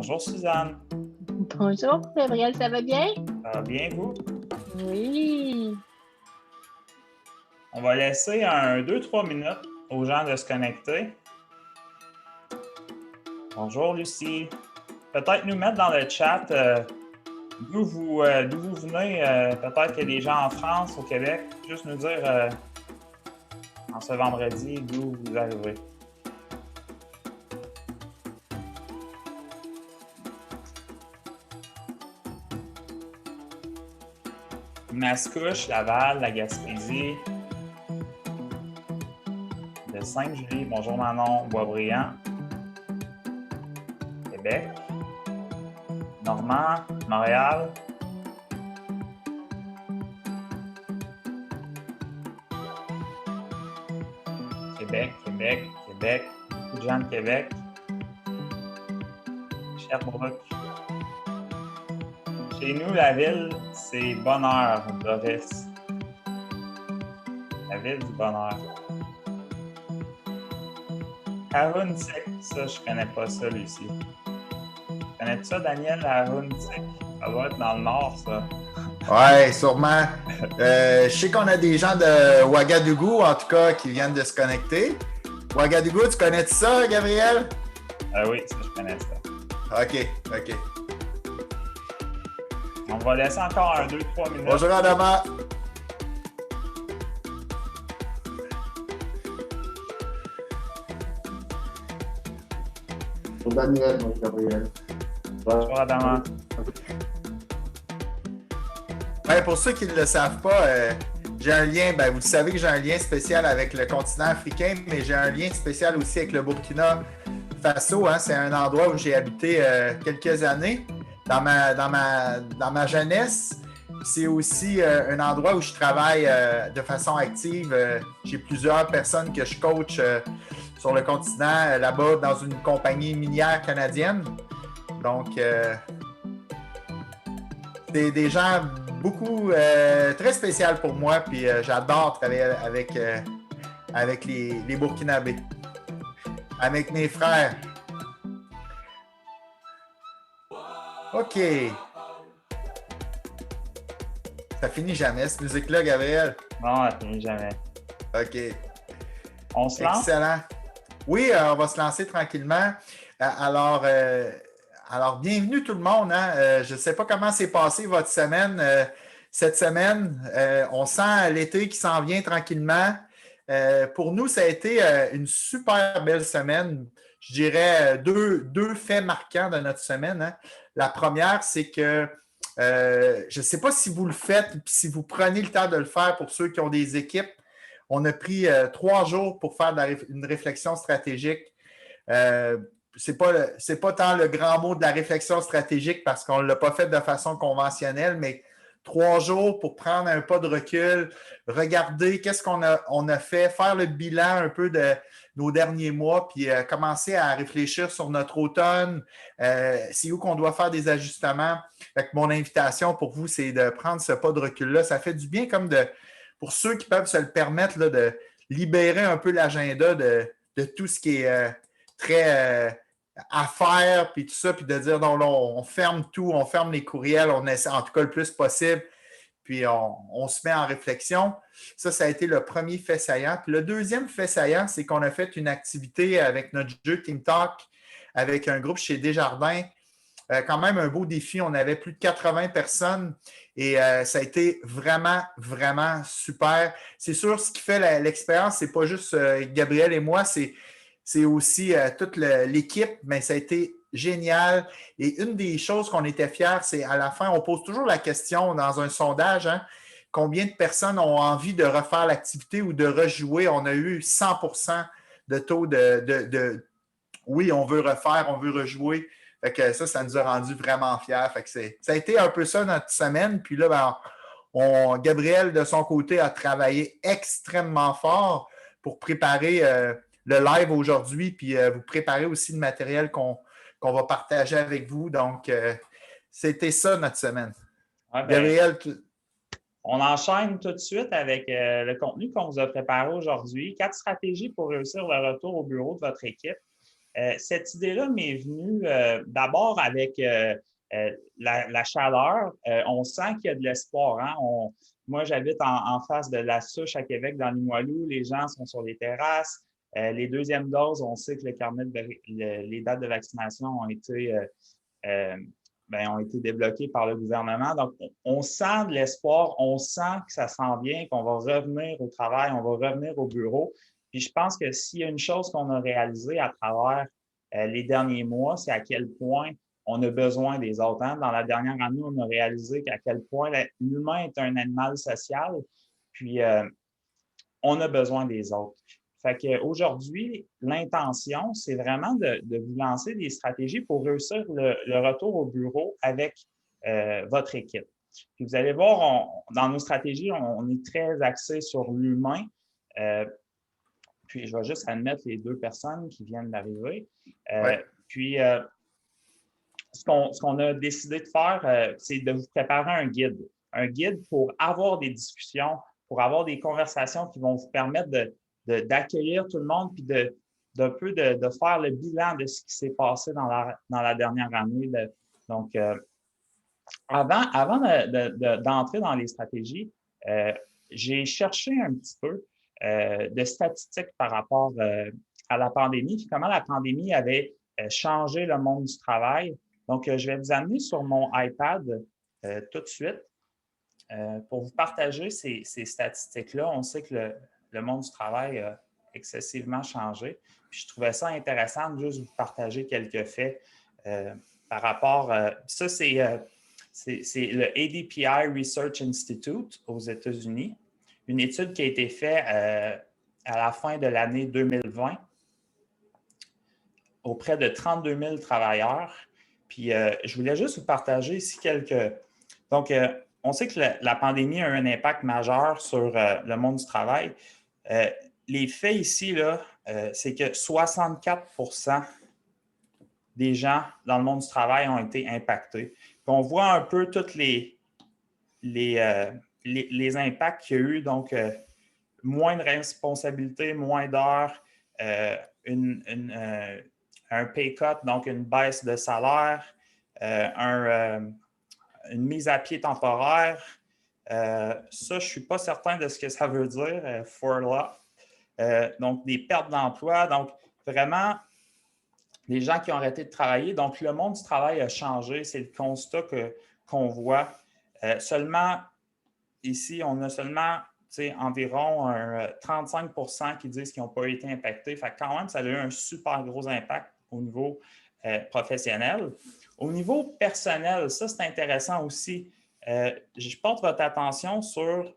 Bonjour Suzanne. Bonjour Gabriel, ça va bien? Ça va bien, vous? Oui. On va laisser 2-3 minutes aux gens de se connecter. Bonjour Lucie. Peut-être nous mettre dans le chat d'où vous venez. Peut-être qu'il y a des gens en France, au Québec. Juste nous dire en ce vendredi d'où vous arrivez. Mascouche, Laval, la Gaspésie, de Sainte-Julie, bonjour Manon, Boisbriand, Québec, Normand, Montréal, Québec, beaucoup de gens de Québec, Sherbrooke. Chez nous, la ville, c'est Bonheur, Doris. La ville du bonheur. Aruntic, ça, je connais pas ça, Lucie. Connais-tu ça, Daniel, Aruntic? Ça doit être dans le nord, ça. Ouais, sûrement. Je sais qu'on a des gens de Ouagadougou, en tout cas, qui viennent de se connecter. Ouagadougou, tu connais ça, Gabriel? Oui, ça, je connais ça. OK. On va laisser encore 2-3 minutes. Bonjour, Adama. Bonjour Daniel, bonjour Gabriel. Bonjour, Adama. Ouais, pour ceux qui ne le savent pas, j'ai un lien, vous savez que j'ai un lien spécial avec le continent africain, mais j'ai un lien spécial aussi avec le Burkina Faso. Hein. C'est un endroit où j'ai habité quelques années dans ma jeunesse. C'est aussi un endroit où je travaille de façon active. J'ai plusieurs personnes que je coach sur le continent, là-bas, dans une compagnie minière canadienne. Donc, c'est des gens beaucoup très spéciaux pour moi, puis j'adore travailler avec les Burkinabés, avec mes frères. OK. Ça finit jamais, cette musique-là, Gabriel? Non, ça finit jamais. OK. On se lance? Excellent. Oui, on va se lancer tranquillement. Alors, bienvenue tout le monde. Hein? Je ne sais pas comment s'est passée votre semaine. Cette semaine, on sent l'été qui s'en vient tranquillement. Pour nous, ça a été une super belle semaine. Je dirais deux faits marquants de notre semaine. Hein? La première, c'est que je ne sais pas si vous le faites, puis si vous prenez le temps de le faire pour ceux qui ont des équipes. On a pris 3 jours pour faire une réflexion stratégique. C'est pas tant le grand mot de la réflexion stratégique parce qu'on ne l'a pas fait de façon conventionnelle, mais 3 jours pour prendre un pas de recul, regarder qu'est-ce qu'on a fait, faire le bilan un peu de nos derniers mois, puis commencer à réfléchir sur notre automne, c'est où qu'on doit faire des ajustements. Fait que mon invitation pour vous, c'est de prendre ce pas de recul-là. Ça fait du bien comme pour ceux qui peuvent se le permettre, là, de libérer un peu l'agenda de tout ce qui est très à faire, puis tout ça, puis de dire non, là, on ferme tout, on ferme les courriels, on essaie en tout cas le plus possible, puis on se met en réflexion. Ça a été le premier fait saillant. Puis le deuxième fait saillant, c'est qu'on a fait une activité avec notre jeu Team Talk avec un groupe chez Desjardins. Quand même un beau défi. On avait plus de 80 personnes et ça a été vraiment, vraiment super. C'est sûr, ce qui fait l'expérience, c'est pas juste Gabriel et moi, c'est aussi toute l'équipe, mais ça a été génial. Et une des choses qu'on était fiers, c'est à la fin, on pose toujours la question dans un sondage, hein, combien de personnes ont envie de refaire l'activité ou de rejouer? On a eu 100% de taux de oui, on veut refaire, on veut rejouer. Fait que ça nous a rendu vraiment fiers. Fait que ça a été un peu ça notre semaine. Puis là, Gabriel, de son côté, a travaillé extrêmement fort pour préparer le live aujourd'hui, puis vous préparer aussi le matériel qu'on va partager avec vous. Donc, c'était ça notre semaine. Ouais, Gabriel, on enchaîne tout de suite avec le contenu qu'on vous a préparé aujourd'hui. 4 stratégies pour réussir le retour au bureau de votre équipe. Cette idée-là m'est venue d'abord avec la chaleur. On sent qu'il y a de l'espoir. Hein? Moi, j'habite en face de la Souche à Québec, dans Limoilou. Les gens sont sur les terrasses. Les deuxièmes doses, on sait que les dates de vaccination ont été débloquées par le gouvernement. Donc, on sent de l'espoir, on sent que ça s'en vient, qu'on va revenir au travail, on va revenir au bureau. Puis je pense que s'il y a une chose qu'on a réalisée à travers les derniers mois, c'est à quel point on a besoin des autres. Hein? Dans la dernière année, on a réalisé qu'à quel point l'humain est un animal social, puis on a besoin des autres. Fait qu'aujourd'hui, l'intention, c'est vraiment de vous lancer des stratégies pour réussir le retour au bureau avec votre équipe. Puis vous allez voir, dans nos stratégies, on est très axé sur l'humain. Puis je vais juste admettre les 2 personnes qui viennent d'arriver. Puis ce qu'on a décidé de faire, c'est de vous préparer un guide. Un guide pour avoir des discussions, pour avoir des conversations qui vont vous permettre d'accueillir tout le monde puis de faire le bilan de ce qui s'est passé dans la dernière année. Donc, avant d'entrer dans les stratégies, j'ai cherché un petit peu de statistiques par rapport à la pandémie, puis comment la pandémie avait changé le monde du travail. Donc, je vais vous amener sur mon iPad tout de suite pour vous partager ces statistiques-là. On sait que le monde du travail a excessivement changé. Puis je trouvais ça intéressant de juste vous partager quelques faits par rapport. Ça, c'est le ADPI Research Institute aux États-Unis, une étude qui a été faite à la fin de l'année 2020 auprès de 32 000 travailleurs. Puis je voulais juste vous partager ici quelques. Donc, on sait que la pandémie a eu un impact majeur sur le monde du travail. Les faits ici, là, c'est que 64% des gens dans le monde du travail ont été impactés. Puis on voit un peu tous les impacts qu'il y a eu. Donc, moins de responsabilités, moins d'heures, un pay cut, donc une baisse de salaire, une mise à pied temporaire. Ça, je ne suis pas certain de ce que ça veut dire, furlough. Donc, des pertes d'emploi. Donc, vraiment, les gens qui ont arrêté de travailler. Donc, le monde du travail a changé. C'est le constat qu'on voit. Seulement, ici, on a seulement environ 35% qui disent qu'ils n'ont pas été impactés. Fait que quand même, ça a eu un super gros impact au niveau professionnel. Au niveau personnel, ça, c'est intéressant aussi. Je porte votre attention sur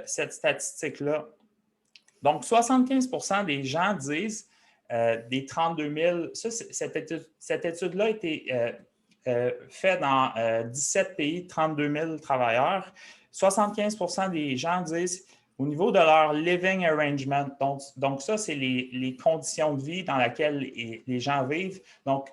cette statistique-là. Donc, 75% des gens disent des 32 000, cette étude-là a été faite dans 17 pays, 32 000 travailleurs. 75% des gens disent au niveau de leur living arrangement, donc ça, c'est les conditions de vie dans lesquelles les gens vivent, donc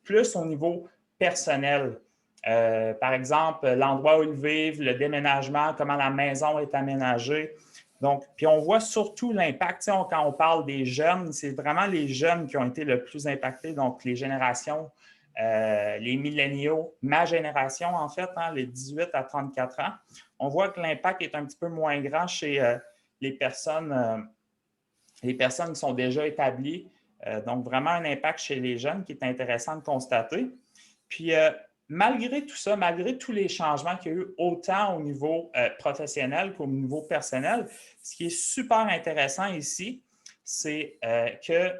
plus au niveau personnel. Par exemple, l'endroit où ils vivent, le déménagement, comment la maison est aménagée. Donc, puis on voit surtout l'impact, quand on parle des jeunes, c'est vraiment les jeunes qui ont été le plus impactés, donc les générations, les milléniaux, ma génération en fait, les 18 à 34 ans. On voit que l'impact est un petit peu moins grand chez les personnes qui sont déjà établies. Donc, vraiment un impact chez les jeunes qui est intéressant de constater. Puis, malgré tout ça, malgré tous les changements qu'il y a eu autant au niveau professionnel qu'au niveau personnel, ce qui est super intéressant ici, c'est que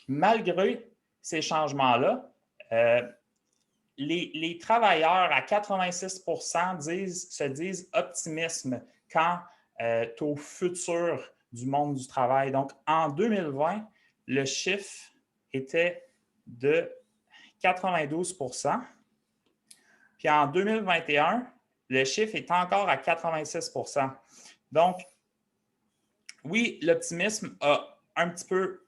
malgré ces changements-là, les travailleurs à 86% se disent optimistes quant au futur du monde du travail. Donc, en 2020, le chiffre était de 92%. Puis en 2021, le chiffre est encore à 86%. Donc, oui, l'optimisme a un petit peu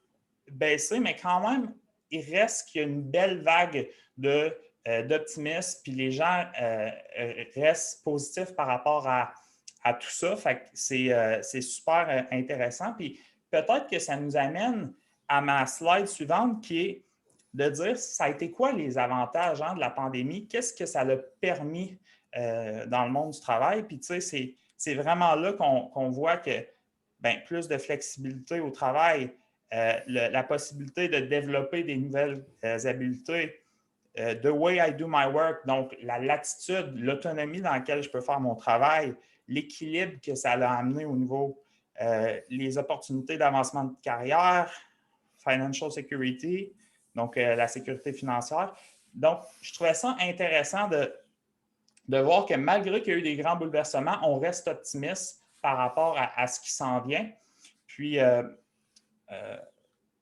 baissé, mais quand même, il reste qu'il y a une belle vague d'optimisme, puis les gens restent positifs par rapport à tout ça. Fait que c'est super intéressant. Puis peut-être que ça nous amène à ma slide suivante qui est de dire ça a été quoi les avantages de la pandémie, qu'est-ce que ça a permis dans le monde du travail. Puis, tu sais, c'est vraiment là qu'on voit que plus de flexibilité au travail, la possibilité de développer des nouvelles habiletés, the way I do my work, donc la latitude, l'autonomie dans laquelle je peux faire mon travail, l'équilibre que ça a amené au niveau les opportunités d'avancement de carrière, financial security, donc la sécurité financière. Donc, je trouvais ça intéressant de voir que malgré qu'il y a eu des grands bouleversements, on reste optimiste par rapport à ce qui s'en vient. Puis,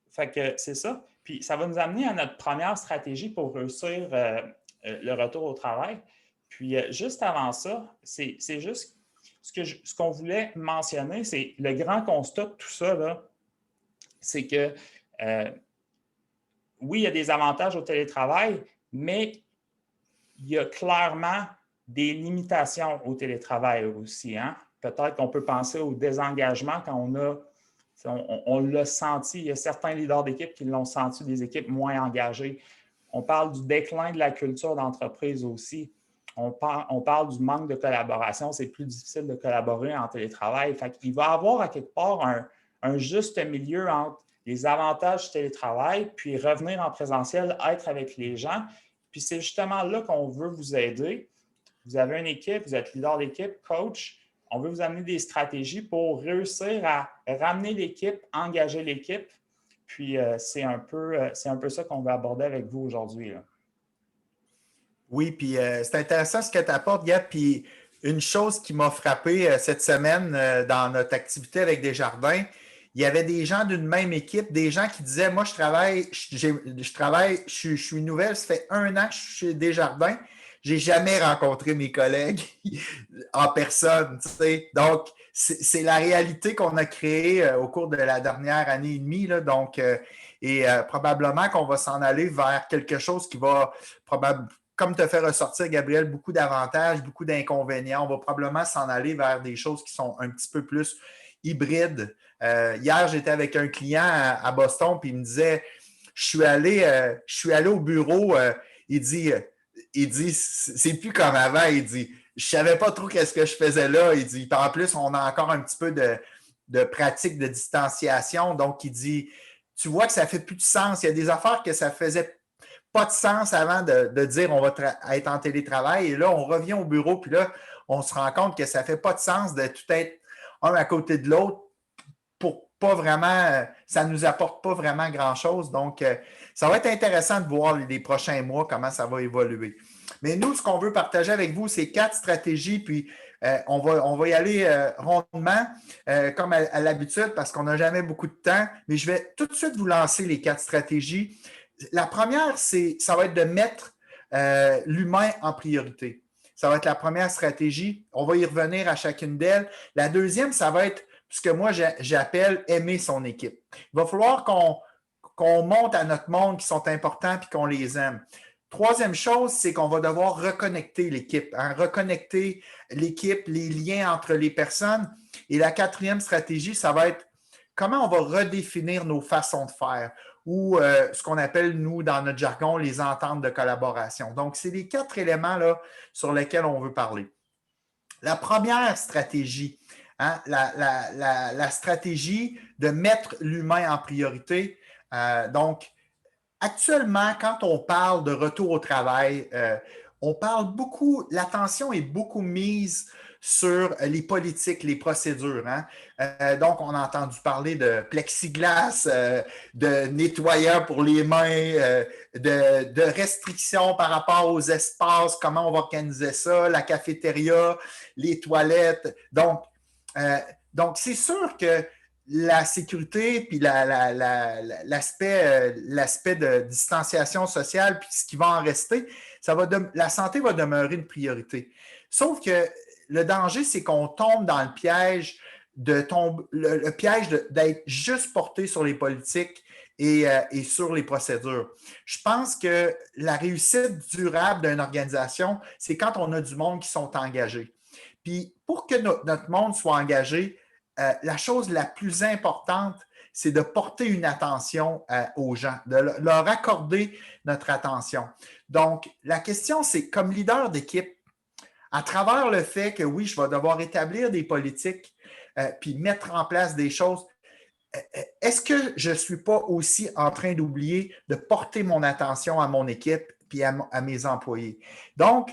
fait que c'est ça. Puis, ça va nous amener à notre première stratégie pour réussir le retour au travail. Puis, juste avant ça, c'est juste ce qu'on voulait mentionner, c'est le grand constat de tout ça, là, c'est que oui, il y a des avantages au télétravail, mais il y a clairement des limitations au télétravail aussi. Peut-être qu'on peut penser au désengagement quand on l'a senti. Il y a certains leaders d'équipe qui l'ont senti, des équipes moins engagées. On parle du déclin de la culture d'entreprise aussi. On parle du manque de collaboration. C'est plus difficile de collaborer en télétravail. Fait qu'il va y avoir à quelque part un juste milieu entre les avantages du télétravail, puis revenir en présentiel, être avec les gens. Puis c'est justement là qu'on veut vous aider. Vous avez une équipe, vous êtes leader d'équipe, coach. On veut vous amener des stratégies pour réussir à ramener l'équipe, engager l'équipe. Puis c'est un peu ça qu'on va aborder avec vous aujourd'hui. Oui, puis c'est intéressant ce que tu apportes, Gab. Puis une chose qui m'a frappé cette semaine dans notre activité avec Desjardins, il y avait des gens d'une même équipe, des gens qui disaient, moi, je suis nouvelle, ça fait 1 an que je suis chez Desjardins, je n'ai jamais rencontré mes collègues en personne. Tu sais. Donc, c'est la réalité qu'on a créée au cours de la dernière année et demie. Là, donc, probablement qu'on va s'en aller vers quelque chose qui va comme te fait ressortir, Gabriel, beaucoup d'avantages, beaucoup d'inconvénients. On va probablement s'en aller vers des choses qui sont un petit peu plus hybrides. Hier, j'étais avec un client à Boston, puis il me disait, je suis allé au bureau, il dit, c'est plus comme avant, il dit, je savais pas trop qu'est-ce que je faisais là, il dit, en plus, on a encore un petit peu de pratique de distanciation, donc il dit, tu vois que ça fait plus de sens, il y a des affaires que ça faisait pas de sens avant de dire on va être en télétravail, et là, on revient au bureau, puis là, on se rend compte que ça fait pas de sens de tout être un à côté de l'autre pour pas vraiment, ça nous apporte pas vraiment grand-chose. Donc, ça va être intéressant de voir les prochains mois comment ça va évoluer. Mais nous, ce qu'on veut partager avec vous, c'est 4 stratégies, puis on va y aller rondement, comme à l'habitude, parce qu'on n'a jamais beaucoup de temps. Mais je vais tout de suite vous lancer les 4 stratégies. La première, ça va être de mettre l'humain en priorité. Ça va être la première stratégie. On va y revenir à chacune d'elles. La deuxième, ça va être ce que moi j'appelle aimer son équipe. Il va falloir qu'on monte à notre monde qui sont importants et qu'on les aime. Troisième chose, c'est qu'on va devoir reconnecter l'équipe, reconnecter l'équipe, les liens entre les personnes. Et la quatrième stratégie, ça va être comment on va redéfinir nos façons de faire ou ce qu'on appelle, nous, dans notre jargon, les ententes de collaboration. Donc, c'est les 4 éléments là, sur lesquels on veut parler. La première stratégie, la stratégie de mettre l'humain en priorité. Donc, actuellement, quand on parle de retour au travail, on parle beaucoup, l'attention est beaucoup mise sur les politiques, les procédures. Donc, on a entendu parler de plexiglas, de nettoyants pour les mains, de restrictions par rapport aux espaces, comment on va organiser ça, la cafétéria, les toilettes. Donc, c'est sûr que la sécurité puis l'aspect de distanciation sociale puis ce qui va en rester, la santé va demeurer une priorité. Sauf que le danger, c'est qu'on tombe dans le piège le piège d'être juste porté sur les politiques et sur les procédures. Je pense que la réussite durable d'une organisation, c'est quand on a du monde qui sont engagés. Puis pour que notre monde soit engagé, la chose la plus importante, c'est de porter une attention aux gens, de leur accorder notre attention. Donc, la question, c'est comme leader d'équipe, à travers le fait que oui, je vais devoir établir des politiques puis mettre en place des choses, est-ce que je ne suis pas aussi en train d'oublier de porter mon attention à mon équipe puis à mes employés? Donc,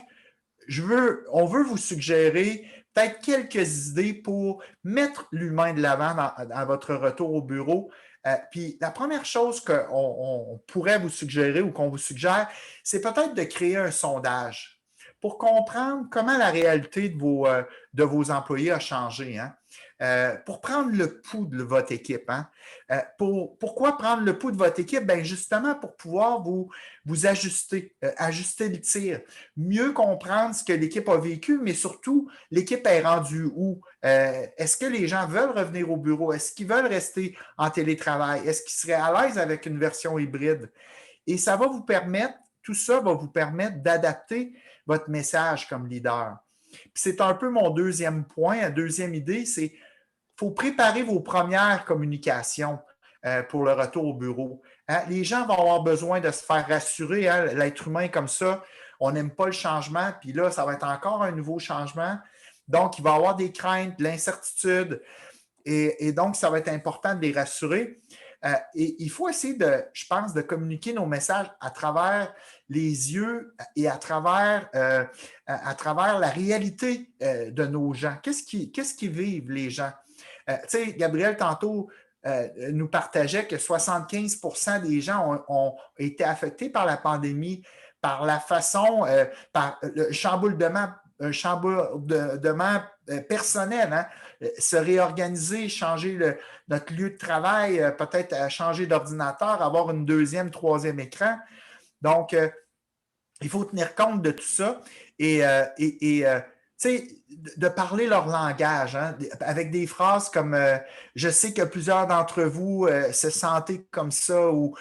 on veut vous suggérer peut-être quelques idées pour mettre l'humain de l'avant dans votre retour au bureau. Puis la première chose qu'on pourrait vous suggérer ou qu'on vous suggère, c'est peut-être de créer un sondage pour comprendre comment la réalité de vos employés a changé, hein? Pour prendre le pouls de votre équipe. Hein? Pourquoi prendre le pouls de votre équipe? Bien, justement, pour pouvoir vous ajuster, ajuster le tir, mieux comprendre ce que l'équipe a vécu, mais surtout, l'équipe est rendue où? Est-ce que les gens veulent revenir au bureau? Est-ce qu'ils veulent rester en télétravail? Est-ce qu'ils seraient à l'aise avec une version hybride? Et ça va vous permettre, tout ça va vous permettre d'adapter votre message comme leader. Puis c'est un peu mon deuxième point, la deuxième idée, c'est qu'il faut préparer vos premières communications pour le retour au bureau. Hein? Les gens vont avoir besoin de se faire rassurer. Hein? L'être humain comme ça, on n'aime pas le changement, puis là, ça va être encore un nouveau changement. Donc, il va y avoir des craintes, de l'incertitude, et donc, ça va être important de les rassurer. Et il faut essayer je pense, de communiquer nos messages à travers les yeux et à travers la réalité de nos gens. Qu'est-ce qu'ils vivent, les gens? Tu sais, Gabriel, tantôt, nous partageait que 75% des gens ont été affectés par la pandémie, par la façon, par le chamboulement personnel, hein? Se réorganiser, changer notre lieu de travail, peut-être changer d'ordinateur, avoir une deuxième, troisième écran. Donc, il faut tenir compte de tout ça et tu sais, de parler leur langage, hein, avec des phrases comme je sais que plusieurs d'entre vous se sentaient comme ça ou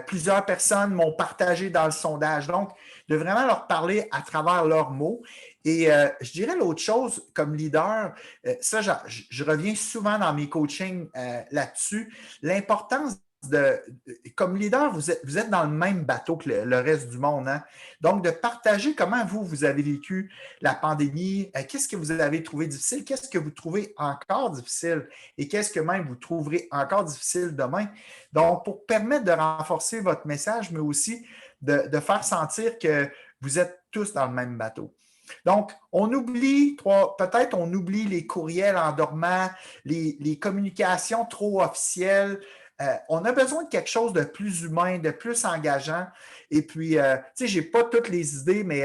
plusieurs personnes m'ont partagé dans le sondage. Donc, de vraiment leur parler à travers leurs mots. Et je dirais l'autre chose comme leader, ça, je reviens souvent dans mes coachings là-dessus, l'importance comme leader, vous êtes dans le même bateau que le reste du monde. Hein? Donc, de partager comment vous avez vécu la pandémie, qu'est-ce que vous avez trouvé difficile, qu'est-ce que vous trouvez encore difficile et qu'est-ce que même vous trouverez encore difficile demain. Donc, pour permettre de renforcer votre message, mais aussi de faire sentir que vous êtes tous dans le même bateau. Donc, peut-être on oublie les courriels en dormant, les communications trop officielles. On a besoin de quelque chose de plus humain, de plus engageant. Et puis, tu sais, je n'ai pas toutes les idées, mais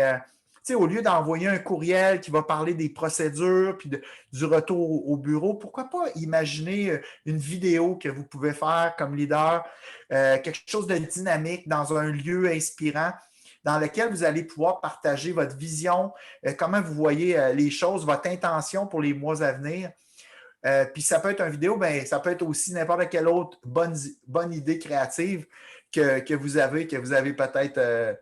tu sais, au lieu d'envoyer un courriel qui va parler des procédures puis du retour au bureau, pourquoi pas imaginer une vidéo que vous pouvez faire comme leader, quelque chose de dynamique dans un lieu inspirant dans lequel vous allez pouvoir partager votre vision, comment vous voyez les choses, votre intention pour les mois à venir. Puis ça peut être une vidéo, bien, ça peut être aussi n'importe quelle autre bonne idée créative que vous avez peut-être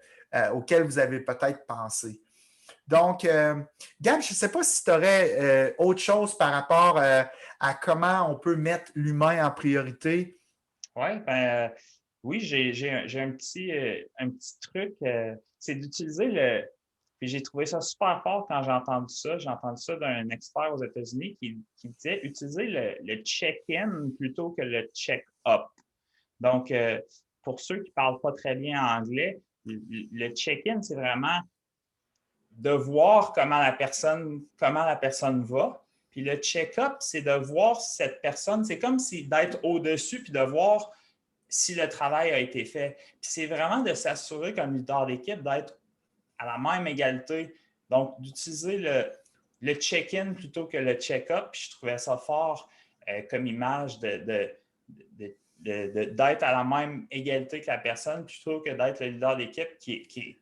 auquel vous avez peut-être pensé. Donc, Gab, je ne sais pas si tu aurais autre chose par rapport à comment on peut mettre l'humain en priorité. Oui, oui, j'ai un petit truc, c'est d'utiliser puis j'ai trouvé ça super fort quand j'ai entendu ça. J'ai entendu ça d'un expert aux États-Unis qui disait utiliser le check-in plutôt que le check-up. Donc, pour ceux qui ne parlent pas très bien anglais, le check-in, c'est vraiment de voir comment la personne va. Puis le check-up, c'est de voir cette personne, c'est comme si d'être au-dessus puis de voir si le travail a été fait. Puis c'est vraiment de s'assurer comme leader d'équipe d'être à la même égalité. Donc, d'utiliser le check-in plutôt que le check-up. Puis je trouvais ça fort comme image d'être à la même égalité que la personne plutôt que d'être le leader d'équipe qui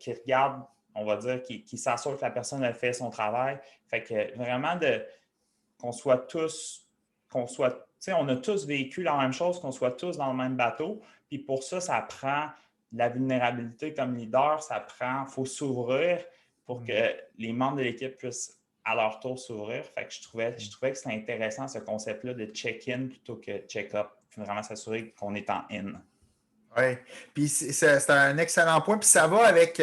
regarde, on va dire, qui s'assure que la personne a fait son travail. Fait que vraiment qu'on soit tous, tu sais, on a tous vécu la même chose, qu'on soit tous dans le même bateau. Puis pour ça, ça prend de la vulnérabilité comme leader, il faut s'ouvrir pour que les membres de l'équipe puissent à leur tour s'ouvrir. Fait que je trouvais que c'était intéressant ce concept-là de check-in plutôt que check-up. Vraiment s'assurer qu'on est en in. Oui, puis c'est un excellent point. Puis ça va avec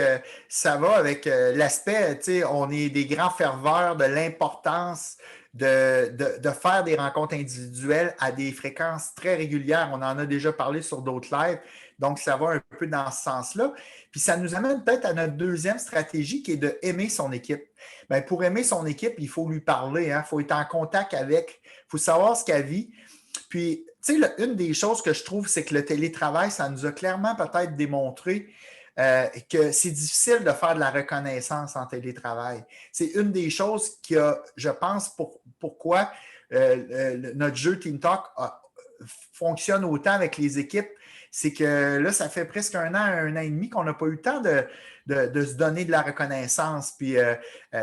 l'aspect, tu sais, on est des grands ferveurs de l'importance de faire des rencontres individuelles à des fréquences très régulières. On en a déjà parlé sur d'autres lives. Donc, ça va un peu dans ce sens-là. Puis ça nous amène peut-être à notre deuxième stratégie qui est de aimer son équipe. Bien, pour aimer son équipe, il faut lui parler, hein? Il faut être en contact avec, il faut savoir ce qu'elle vit. Puis, tu sais, une des choses que je trouve, c'est que le télétravail, ça nous a clairement peut-être démontré que c'est difficile de faire de la reconnaissance en télétravail. C'est une des choses qui a, je pense, pourquoi notre jeu Team Talk fonctionne autant avec les équipes. C'est que là, ça fait presque un an et demi qu'on n'a pas eu le temps de se donner de la reconnaissance. Puis,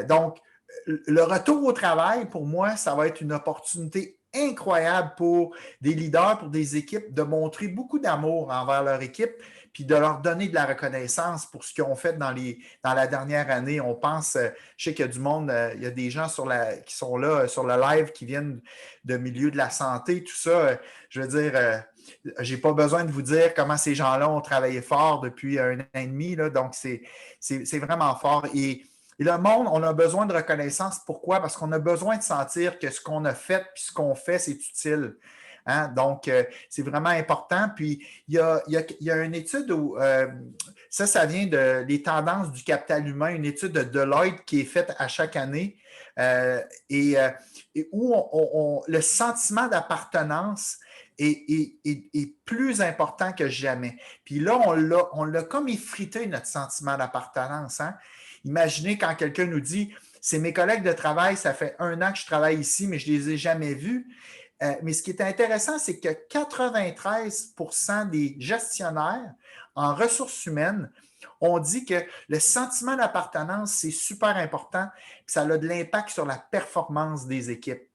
donc, le retour au travail, pour moi, ça va être une opportunité incroyable pour des leaders, pour des équipes, de montrer beaucoup d'amour envers leur équipe, puis de leur donner de la reconnaissance pour ce qu'ils ont fait dans la dernière année. On pense, je sais qu'il y a du monde, il y a des gens qui sont là sur le live, qui viennent de milieu de la santé, tout ça. Je veux dire, je n'ai pas besoin de vous dire comment ces gens-là ont travaillé fort depuis un an et demi, là, donc c'est vraiment fort. Et le monde, on a besoin de reconnaissance. Pourquoi? Parce qu'on a besoin de sentir que ce qu'on a fait puis ce qu'on fait, c'est utile. Hein? Donc, c'est vraiment important. Puis, il y a une étude où ça vient des tendances du capital humain, une étude de Deloitte qui est faite à chaque année et où le sentiment d'appartenance est plus important que jamais. Puis là, on l'a comme effrité, notre sentiment d'appartenance. Hein? Imaginez quand quelqu'un nous dit « C'est mes collègues de travail, ça fait un an que je travaille ici, mais je ne les ai jamais vus. » Mais ce qui est intéressant, c'est que 93% des gestionnaires en ressources humaines ont dit que le sentiment d'appartenance, c'est super important, puis ça a de l'impact sur la performance des équipes.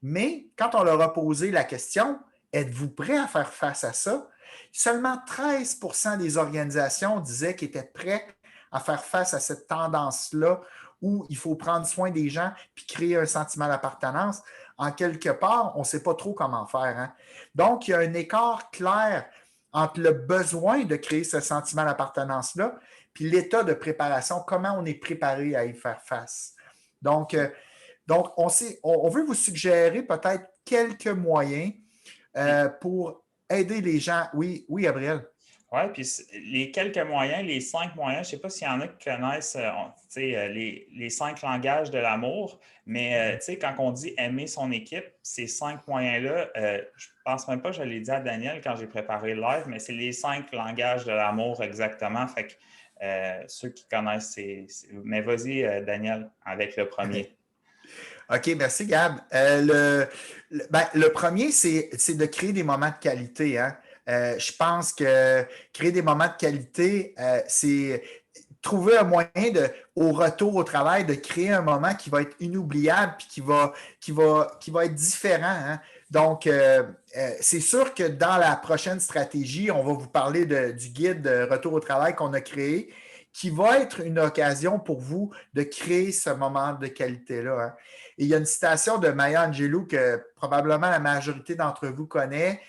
Mais quand on leur a posé la question, êtes-vous prêt à faire face à ça? Seulement 13% des organisations disaient qu'ils étaient prêts à faire face à cette tendance-là où il faut prendre soin des gens puis créer un sentiment d'appartenance. En quelque part, on ne sait pas trop comment faire. Hein? Donc, il y a un écart clair entre le besoin de créer ce sentiment d'appartenance-là puis l'état de préparation, comment on est préparé à y faire face. Donc on veut vous suggérer peut-être quelques moyens pour aider les gens. Oui, Gabriel. Oui, puis les quelques moyens, les 5 moyens, je ne sais pas s'il y en a qui connaissent les 5 langages de l'amour, mais quand on dit aimer son équipe, ces 5 moyens-là, je ne pense même pas que je l'ai dit à Daniel quand j'ai préparé le live, mais c'est les 5 langages de l'amour exactement. Fait que ceux qui connaissent, mais vas-y, Daniel, avec le premier. OK, merci, Gab. Le premier, c'est de créer des moments de qualité. Hein? Je pense que créer des moments de qualité, c'est trouver un moyen au retour au travail, de créer un moment qui va être inoubliable et qui va être différent. Hein? Donc, c'est sûr que dans la prochaine stratégie, on va vous parler du guide de retour au travail qu'on a créé, qui va être une occasion pour vous de créer ce moment de qualité-là. Hein? Et il y a une citation de Maya Angelou que probablement la majorité d'entre vous connaît,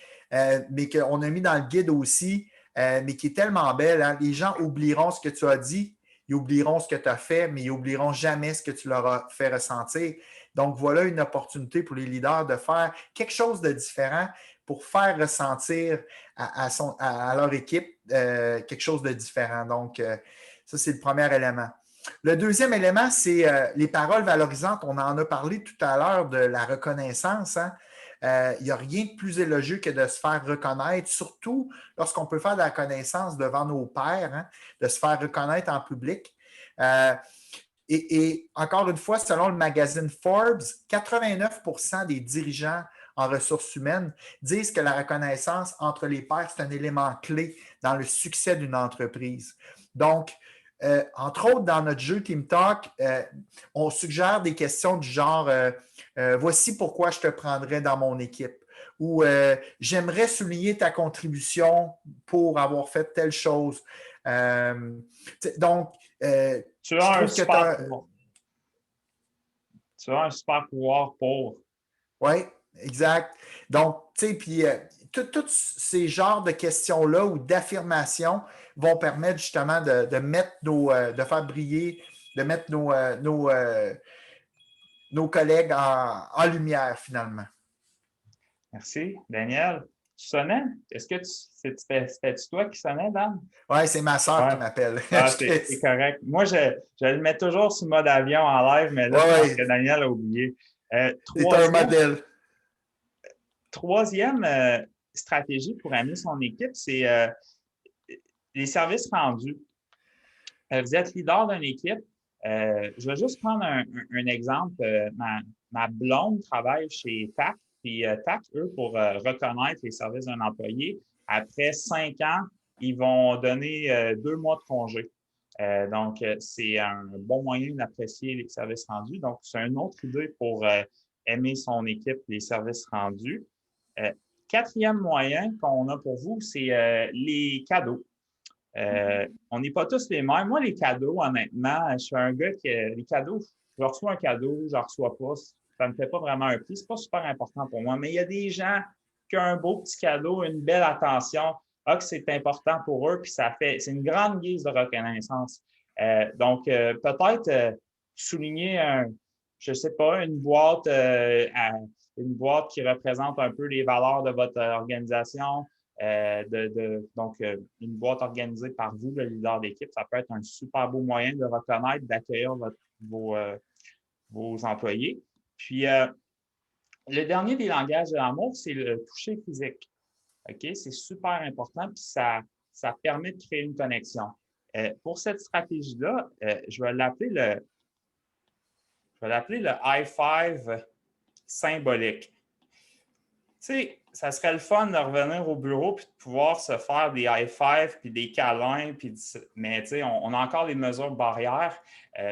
mais qu'on a mis dans le guide aussi, mais qui est tellement belle. Hein? Les gens oublieront ce que tu as dit, ils oublieront ce que tu as fait, mais ils n'oublieront jamais ce que tu leur as fait ressentir. Donc, voilà une opportunité pour les leaders de faire quelque chose de différent pour faire ressentir à leur équipe quelque chose de différent. Donc, ça, c'est le premier élément. Le deuxième élément, c'est les paroles valorisantes. On en a parlé tout à l'heure de la reconnaissance. Hein? Il n'y a rien de plus élogieux que de se faire reconnaître, surtout lorsqu'on peut faire de la reconnaissance devant nos pairs, hein? De se faire reconnaître en public. Et encore une fois, selon le magazine Forbes, 89% des dirigeants en ressources humaines disent que la reconnaissance entre les pairs, c'est un élément clé dans le succès d'une entreprise. Donc, entre autres, dans notre jeu Team Talk, on suggère des questions du genre voici pourquoi je te prendrais dans mon équipe ou j'aimerais souligner ta contribution pour avoir fait telle chose. Donc, tu as un super tu as un super pouvoir pour. Oui, exact. Donc, tu sais, puis tous ces genres de questions-là ou d'affirmations vont permettre justement de mettre de faire briller, de mettre nos collègues en lumière finalement. Merci. Daniel, tu sonnais? Est-ce que c'était toi qui sonnais, Dan? Oui, c'est ma soeur qui Ouais. m'appelle. Ah, c'est correct. Moi, je le mets toujours sur mode avion en live, mais là, je pense que Daniel a oublié. C'est un modèle. Troisième stratégie pour amener son équipe, c'est les services rendus. Vous êtes leader d'une équipe. Je vais juste prendre un exemple. Ma blonde travaille chez TAC. Puis TAC, eux, pour reconnaître les services d'un employé, après 5 ans, ils vont donner 2 mois de congé. Donc, c'est un bon moyen d'apprécier les services rendus. Donc, c'est une autre idée pour aimer son équipe, les services rendus. Quatrième moyen qu'on a pour vous, c'est les cadeaux. On n'est pas tous les mêmes. Moi, les cadeaux, honnêtement, je suis un gars qui, les cadeaux, je reçois un cadeau, je ne reçois pas. Ça ne me fait pas vraiment un prix. Ce n'est pas super important pour moi. Mais il y a des gens qui ont un beau petit cadeau, une belle attention, que c'est important pour eux, puis c'est une grande guise de reconnaissance. Donc, peut-être souligner je ne sais pas, une boîte qui représente un peu les valeurs de votre organisation. Donc, une boîte organisée par vous, le leader d'équipe, ça peut être un super beau moyen de reconnaître, d'accueillir vos employés. Puis, le dernier des langages de l'amour, c'est le toucher physique. OK? C'est super important, puis ça permet de créer une connexion. Pour cette stratégie-là, je vais l'appeler le high five symbolique. Tu sais, ça serait le fun de revenir au bureau puis de pouvoir se faire des high five puis des câlins, mais tu sais, on a encore les mesures barrières.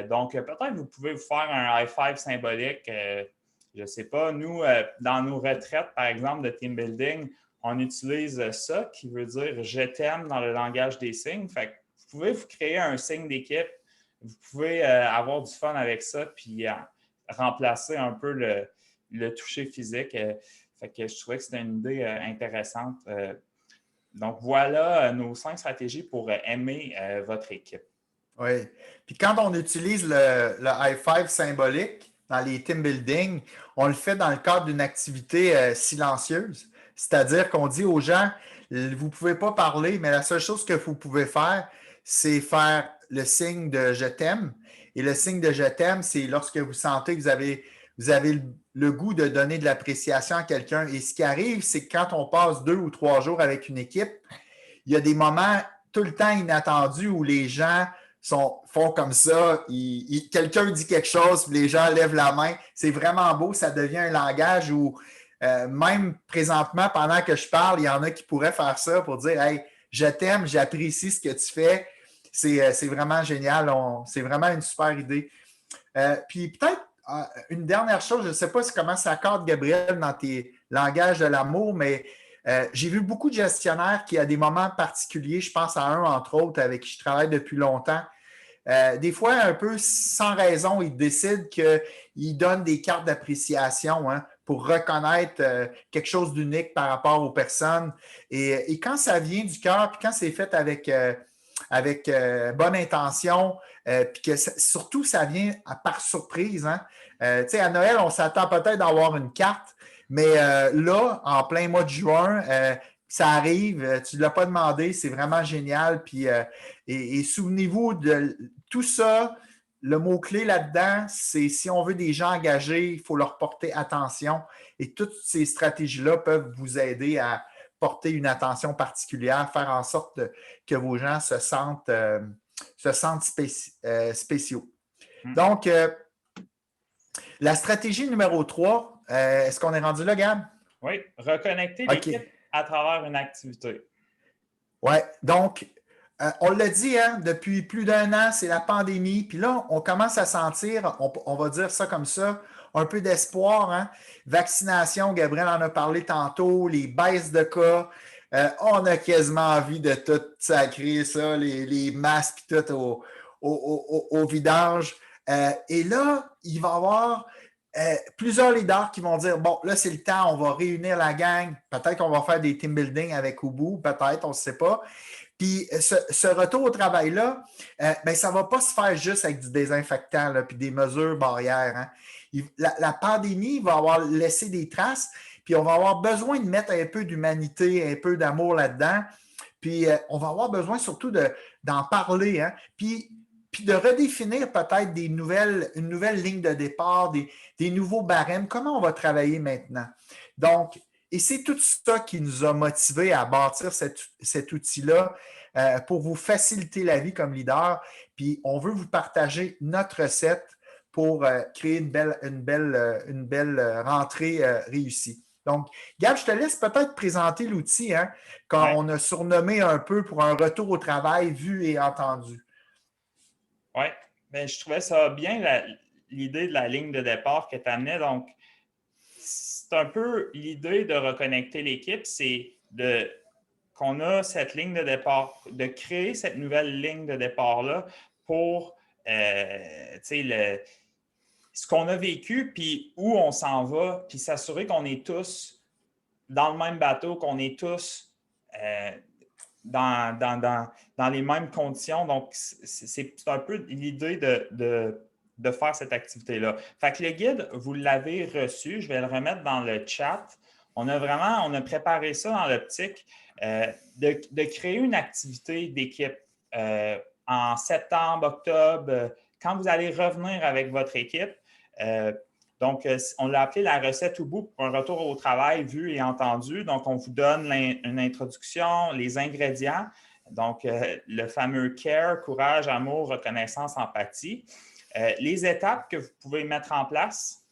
Donc, peut-être vous pouvez vous faire un high five symbolique. Je ne sais pas, nous, dans nos retraites, par exemple, de team building, on utilise ça qui veut dire « je t'aime » dans le langage des signes. Fait que vous pouvez vous créer un signe d'équipe. Vous pouvez avoir du fun avec ça puis remplacer un peu le toucher physique. Fait que je trouvais que c'était une idée intéressante. Donc, voilà nos 5 stratégies pour aimer votre équipe. Oui. Puis quand on utilise le high five symbolique dans les team building, on le fait dans le cadre d'une activité silencieuse. C'est-à-dire qu'on dit aux gens, vous ne pouvez pas parler, mais la seule chose que vous pouvez faire, c'est faire le signe de je t'aime. Et le signe de je t'aime, c'est lorsque vous sentez que vous avez le goût de donner de l'appréciation à quelqu'un. Et ce qui arrive, c'est que quand on passe 2 ou 3 jours avec une équipe, il y a des moments tout le temps inattendus où les gens font comme ça. Quelqu'un dit quelque chose, puis les gens lèvent la main. C'est vraiment beau. Ça devient un langage où, même présentement, pendant que je parle, il y en a qui pourraient faire ça pour dire « Hey, je t'aime, j'apprécie ce que tu fais. » C'est vraiment génial. C'est vraiment une super idée. Puis peut-être, une dernière chose, je ne sais pas comment ça accorde, Gabriel, dans tes langages de l'amour, mais j'ai vu beaucoup de gestionnaires qui, à des moments particuliers, je pense à un, entre autres, avec qui je travaille depuis longtemps, des fois, un peu sans raison, ils décident qu'ils donnent des cartes d'appréciation pour reconnaître quelque chose d'unique par rapport aux personnes. Et quand ça vient du cœur, puis quand c'est fait avec bonne intention, puis que surtout, ça vient par surprise. Tu sais, à Noël, on s'attend peut-être d'avoir une carte, mais là, en plein mois de juin, ça arrive, tu ne l'as pas demandé, c'est vraiment génial. Puis, et souvenez-vous de tout ça, le mot-clé là-dedans, c'est si on veut des gens engagés, il faut leur porter attention. Et toutes ces stratégies-là peuvent vous aider à porter une attention particulière, faire en sorte que vos gens se sentent spéciaux. Donc, la stratégie numéro 3, est-ce qu'on est rendu là, Gab? Oui, reconnecter l'équipe à travers une activité. Oui, donc, on l'a dit, depuis plus d'1 an, c'est la pandémie. Puis là, on commence à sentir, on va dire ça comme ça, un peu d'espoir. Vaccination, Gabriel en a parlé tantôt, les baisses de cas. On a quasiment envie de tout sacrer ça, les masques et tout au vidange. Et là, il va y avoir plusieurs leaders qui vont dire, bon, là, c'est le temps, on va réunir la gang. Peut-être qu'on va faire des team building avec Ubu, peut-être, on ne sait pas. Puis ce retour au travail-là, ben, ça ne va pas se faire juste avec du désinfectant puis des mesures barrières. Hein. La pandémie va avoir laissé des traces, puis on va avoir besoin de mettre un peu d'humanité, un peu d'amour là-dedans. Puis on va avoir besoin surtout d'en parler, hein. Puis de redéfinir peut-être une nouvelle ligne de départ, des nouveaux barèmes. Comment on va travailler maintenant? Donc, et c'est tout ça qui nous a motivés à bâtir cet outil-là pour vous faciliter la vie comme leader. Puis, on veut vous partager notre recette pour créer une belle rentrée réussie. Donc, Gab, je te laisse peut-être présenter l'outil qu'on a surnommé un peu pour un retour au travail vu et entendu. Oui, bien, je trouvais ça bien l'idée de la ligne de départ que tu amenais. Donc, c'est un peu l'idée de reconnecter l'équipe, c'est qu'on a cette ligne de départ, de créer cette nouvelle ligne de départ-là pour ce qu'on a vécu, puis où on s'en va, puis s'assurer qu'on est tous dans le même bateau, qu'on est tous dans les mêmes conditions. Donc, c'est un peu l'idée de faire cette activité-là. Fait que le guide, vous l'avez reçu. Je vais le remettre dans le chat. On a préparé ça dans l'optique de créer une activité d'équipe en septembre, octobre, quand vous allez revenir avec votre équipe. Donc, on l'a appelé la recette Ubu pour un retour au travail vu et entendu. Donc, on vous donne une introduction, les ingrédients. Donc, le fameux care, courage, amour, reconnaissance, empathie. Les étapes que vous pouvez mettre en place.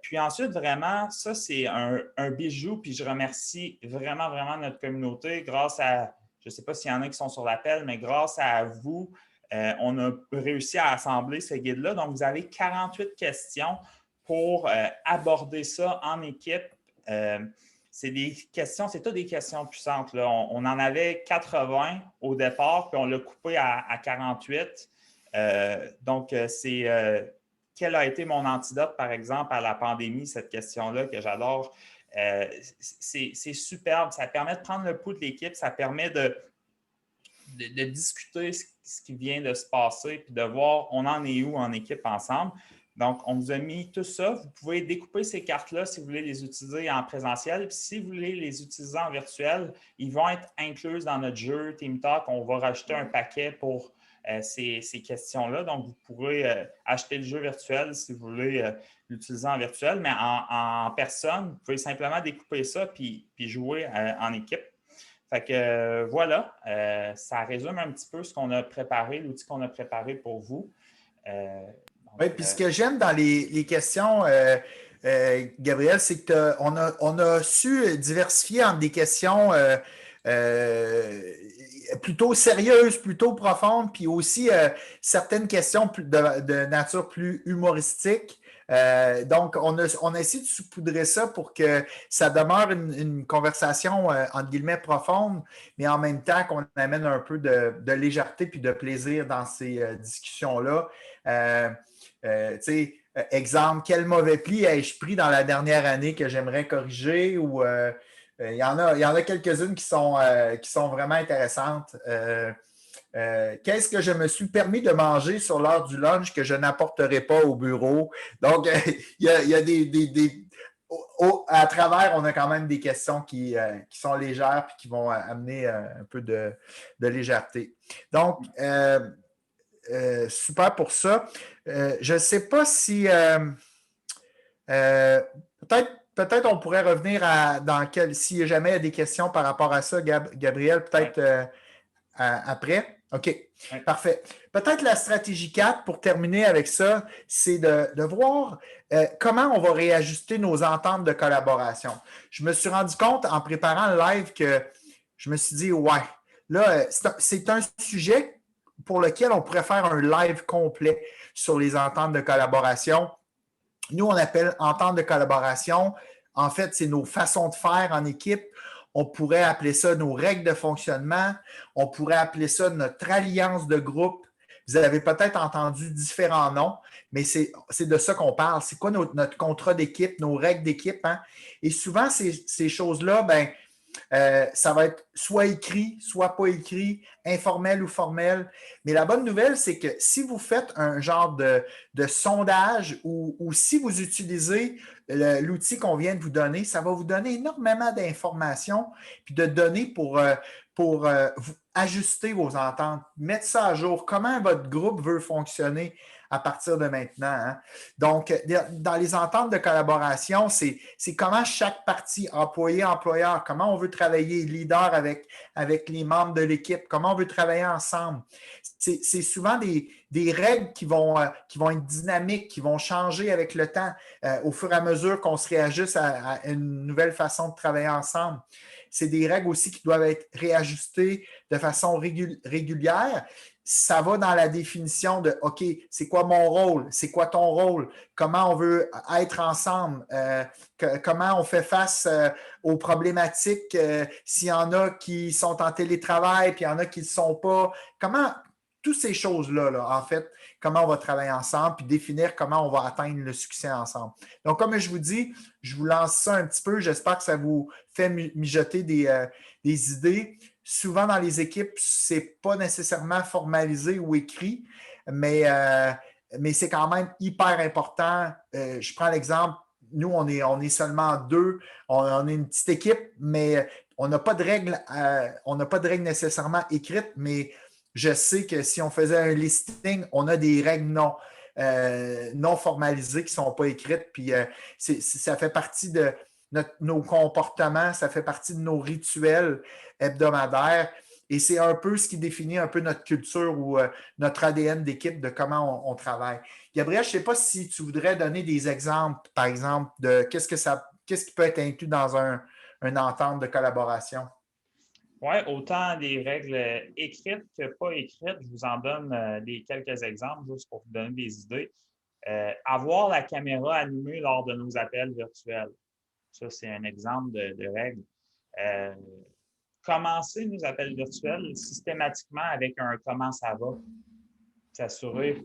Puis ensuite, vraiment, ça, c'est un bijou. Puis je remercie vraiment, vraiment notre communauté grâce à, je ne sais pas s'il y en a qui sont sur l'appel, mais grâce à vous, on a réussi à assembler ce guide-là. Donc, vous avez 48 questions pour aborder ça en équipe. C'est toutes des questions puissantes. Là. On en avait 80 au départ, puis on l'a coupé à 48. Donc, c'est quel a été mon antidote, par exemple, à la pandémie, cette question-là que j'adore. C'est superbe. Ça permet de prendre le pouls de l'équipe. Ça permet de discuter ce qui vient de se passer, puis de voir on en est où en équipe ensemble. Donc, on vous a mis tout ça. Vous pouvez découper ces cartes-là si vous voulez les utiliser en présentiel. Puis si vous voulez les utiliser en virtuel, ils vont être inclus dans notre jeu Team Talk. On va rajouter un paquet pour ces questions-là. Donc, vous pourrez acheter le jeu virtuel si vous voulez l'utiliser en virtuel, mais en personne, vous pouvez simplement découper ça puis jouer en équipe. Fait que voilà, ça résume un petit peu ce qu'on a préparé, l'outil qu'on a préparé pour vous. Oui, puis ce que j'aime dans les questions, Gabriel, c'est qu'on a su diversifier entre des questions plutôt sérieuses, plutôt profondes, puis aussi certaines questions de nature plus humoristique. Donc, on a essayé de saupoudrer ça pour que ça demeure une conversation, entre guillemets, profonde, mais en même temps qu'on amène un peu de légèreté puis de plaisir dans ces discussions-là. Exemple, quel mauvais pli ai-je pris dans la dernière année que j'aimerais corriger ou il y en a quelques-unes qui sont vraiment intéressantes. Qu'est-ce que je me suis permis de manger sur l'heure du lunch que je n'apporterai pas au bureau? Donc, il y a à travers, on a quand même des questions qui sont légères et qui vont amener un peu de légèreté. Donc, super pour ça. Je ne sais pas si peut-être on pourrait revenir si jamais il y a des questions par rapport à ça, Gabriel, peut-être après. OK, parfait. Peut-être la stratégie 4, pour terminer avec ça, c'est de voir comment on va réajuster nos ententes de collaboration. Je me suis rendu compte en préparant le live que je me suis dit, ouais, là, c'est un sujet pour lequel on pourrait faire un live complet sur les ententes de collaboration. Nous, on appelle entente de collaboration. En fait, c'est nos façons de faire en équipe. On pourrait appeler ça nos règles de fonctionnement. On pourrait appeler ça notre alliance de groupe. Vous avez peut-être entendu différents noms, mais c'est de ça qu'on parle. C'est quoi notre contrat d'équipe, nos règles d'équipe, hein? Et souvent, ces choses-là, ben, ça va être soit écrit, soit pas écrit, informel ou formel. Mais la bonne nouvelle, c'est que si vous faites un genre de sondage ou si vous utilisez l'outil qu'on vient de vous donner, ça va vous donner énormément d'informations puis de données pour vous ajuster vos ententes, mettre ça à jour, comment votre groupe veut fonctionner à partir de maintenant. Hein? Donc, dans les ententes de collaboration, c'est comment chaque partie, employé, employeur, comment on veut travailler, leader avec les membres de l'équipe, comment on veut travailler ensemble. C'est souvent des règles qui vont être dynamiques, qui vont changer avec le temps au fur et à mesure qu'on se réajuste à une nouvelle façon de travailler ensemble. C'est des règles aussi qui doivent être réajustées de façon régulière. Ça va dans la définition de OK, c'est quoi mon rôle? C'est quoi ton rôle? Comment on veut être ensemble? Comment on fait face aux problématiques s'il y en a qui sont en télétravail puis il y en a qui ne le sont pas? Comment toutes ces choses-là, là, en fait, comment on va travailler ensemble puis définir comment on va atteindre le succès ensemble. Donc, comme je vous dis, je vous lance ça un petit peu. J'espère que ça vous fait mijoter des idées. Souvent, dans les équipes, ce n'est pas nécessairement formalisé ou écrit, mais c'est quand même hyper important. Je prends l'exemple, nous, on est seulement deux, on est une petite équipe, mais on n'a pas de règles, nécessairement écrites, mais je sais que si on faisait un listing, on a des règles non formalisées qui ne sont pas écrites, puis ça fait partie de nos comportements, ça fait partie de nos rituels hebdomadaires et c'est un peu ce qui définit un peu notre culture ou notre ADN d'équipe de comment on travaille. Gabriel, je ne sais pas si tu voudrais donner des exemples, par exemple, de qu'est-ce qui peut être inclus dans une entente de collaboration. Oui, autant des règles écrites que pas écrites. Je vous en donne quelques exemples juste pour vous donner des idées. Avoir la caméra allumée lors de nos appels virtuels. Ça, c'est un exemple de règle. Commencer nos appels virtuels systématiquement avec un comment ça va. S'assurer,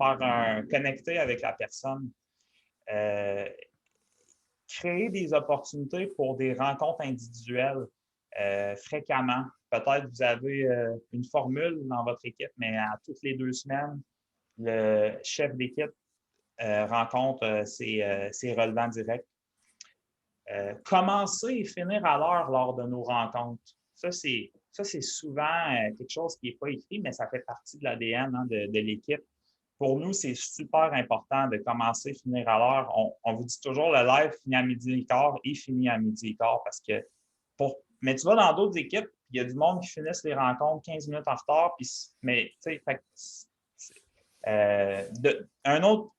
connecter avec la personne. Créer des opportunités pour des rencontres individuelles fréquemment. Peut-être que vous avez une formule dans votre équipe, mais à toutes les 2 semaines, le chef d'équipe rencontre ses relevants directs. Commencer et finir à l'heure lors de nos rencontres. Ça, c'est souvent quelque chose qui n'est pas écrit, mais ça fait partie de l'ADN de l'équipe. Pour nous, c'est super important de commencer et finir à l'heure. On vous dit toujours le live finit à 12h15 et finit à 12h15 parce que mais tu vas dans d'autres équipes, il y a du monde qui finissent les rencontres 15 minutes en retard, mais tu sais, un autre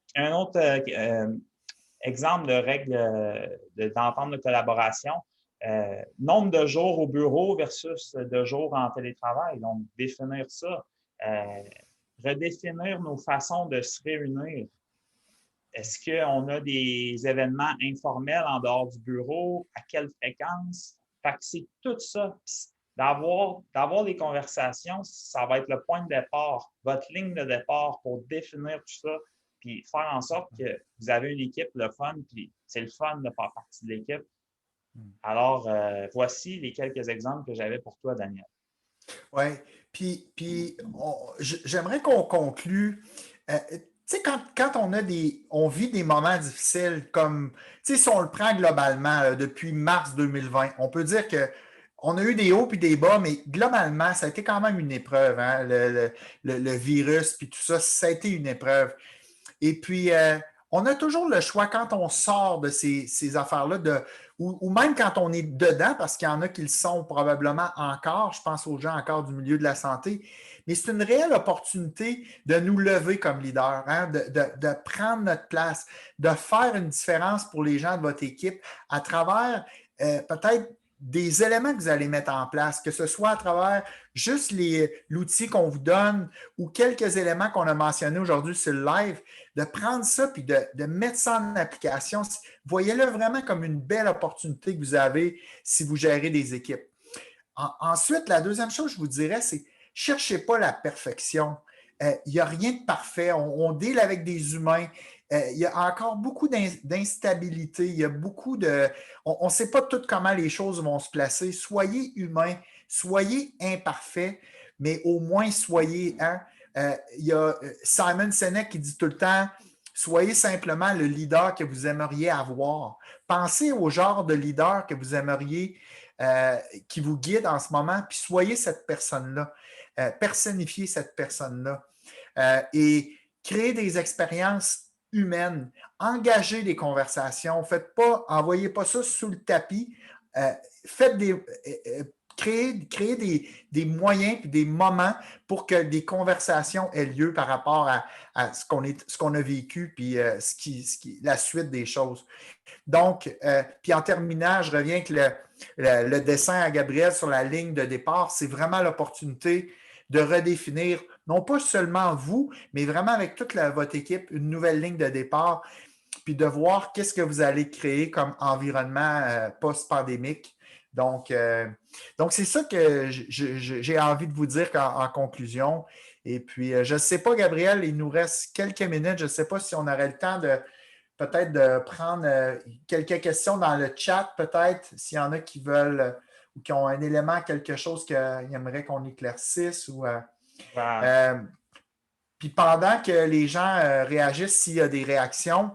exemple de règle d'entente de collaboration, nombre de jours au bureau versus de jours en télétravail. Donc, définir ça, redéfinir nos façons de se réunir. Est-ce qu'on a des événements informels en dehors du bureau? À quelle fréquence? Fait que c'est tout ça. D'avoir des conversations, ça va être le point de départ, votre ligne de départ pour définir tout ça, puis faire en sorte que vous avez une équipe, le fun, puis c'est le fun de faire partie de l'équipe. Alors, voici les quelques exemples que j'avais pour toi, Daniel. Oui, puis j'aimerais qu'on conclue. Tu sais, quand on vit des moments difficiles comme, tu sais, si on le prend globalement là, depuis mars 2020, on peut dire qu'on a eu des hauts puis des bas, mais globalement, ça a été quand même une épreuve, hein, le virus puis tout ça, ça a été une épreuve. Et puis, on a toujours le choix quand on sort de ces affaires-là, ou même quand on est dedans, parce qu'il y en a qui le sont probablement encore, je pense aux gens encore du milieu de la santé, mais c'est une réelle opportunité de nous lever comme leader, hein, de prendre notre place, de faire une différence pour les gens de votre équipe à travers peut-être des éléments que vous allez mettre en place, que ce soit à travers juste l'outil qu'on vous donne ou quelques éléments qu'on a mentionnés aujourd'hui sur le live, de prendre ça puis de mettre ça en application. Voyez-le vraiment comme une belle opportunité que vous avez si vous gérez des équipes. Ensuite, la deuxième chose que je vous dirais, c'est cherchez pas la perfection. il n'y a rien de parfait. On deal avec des humains. Il y a encore beaucoup d'instabilité. Il y a beaucoup de. On ne sait pas tout comment les choses vont se placer. Soyez humains, soyez imparfaits, mais au moins soyez. Hein, il y a Simon Sinek qui dit tout le temps soyez simplement le leader que vous aimeriez avoir. Pensez au genre de leader que vous aimeriez qui vous guide en ce moment, puis soyez cette personne-là. Personnifiez cette personne-là. Et créez des expériences humaines. Engagez des conversations. Envoyez pas ça sous le tapis. Faites créez des moyens et des moments pour que des conversations aient lieu par rapport à ce qu'on a vécu puis la suite des choses. Donc, puis en terminant, je reviens avec le dessin à Gabriel sur la ligne de départ. C'est vraiment l'opportunité de redéfinir, non pas seulement vous, mais vraiment avec toute votre équipe, une nouvelle ligne de départ, puis de voir qu'est-ce que vous allez créer comme environnement post-pandémique. Donc c'est ça que j'ai envie de vous dire en conclusion. Et puis, je ne sais pas, Gabriel, il nous reste quelques minutes. Je ne sais pas si on aurait le temps de peut-être de prendre quelques questions dans le chat, peut-être, s'il y en a qui veulent ou qui ont un élément, quelque chose qu'ils aimeraient qu'on éclaircisse. Puis pendant que les gens réagissent, s'il y a des réactions,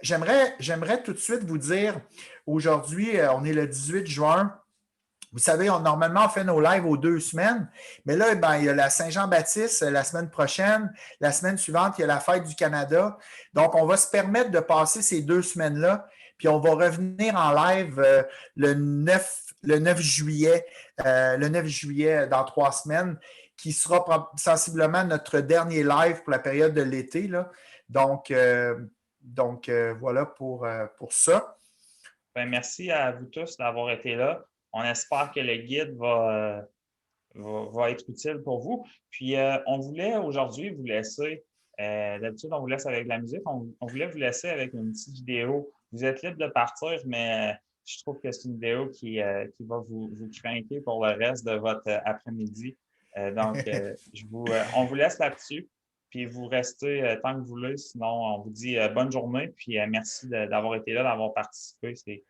j'aimerais tout de suite vous dire, aujourd'hui, on est le 18 juin. Vous savez, normalement, on fait nos lives aux 2 semaines, mais là, il y a la Saint-Jean-Baptiste la semaine prochaine. La semaine suivante, il y a la Fête du Canada. Donc, on va se permettre de passer ces 2 semaines-là, puis on va revenir en live le 9 juillet, dans 3 semaines, qui sera sensiblement notre dernier live pour la période de l'été. Là. Donc, voilà pour ça. Ben, merci à vous tous d'avoir été là. On espère que le guide va être utile pour vous. Puis, on voulait aujourd'hui vous laisser, d'habitude, on vous laisse avec de la musique, on voulait vous laisser avec une petite vidéo. Vous êtes libre de partir, mais je trouve que c'est une vidéo qui va vous craquer pour le reste de votre après-midi. Donc, on vous laisse là-dessus. Puis, vous restez tant que vous voulez. Sinon, on vous dit bonne journée. Puis, merci d'avoir été là, d'avoir participé.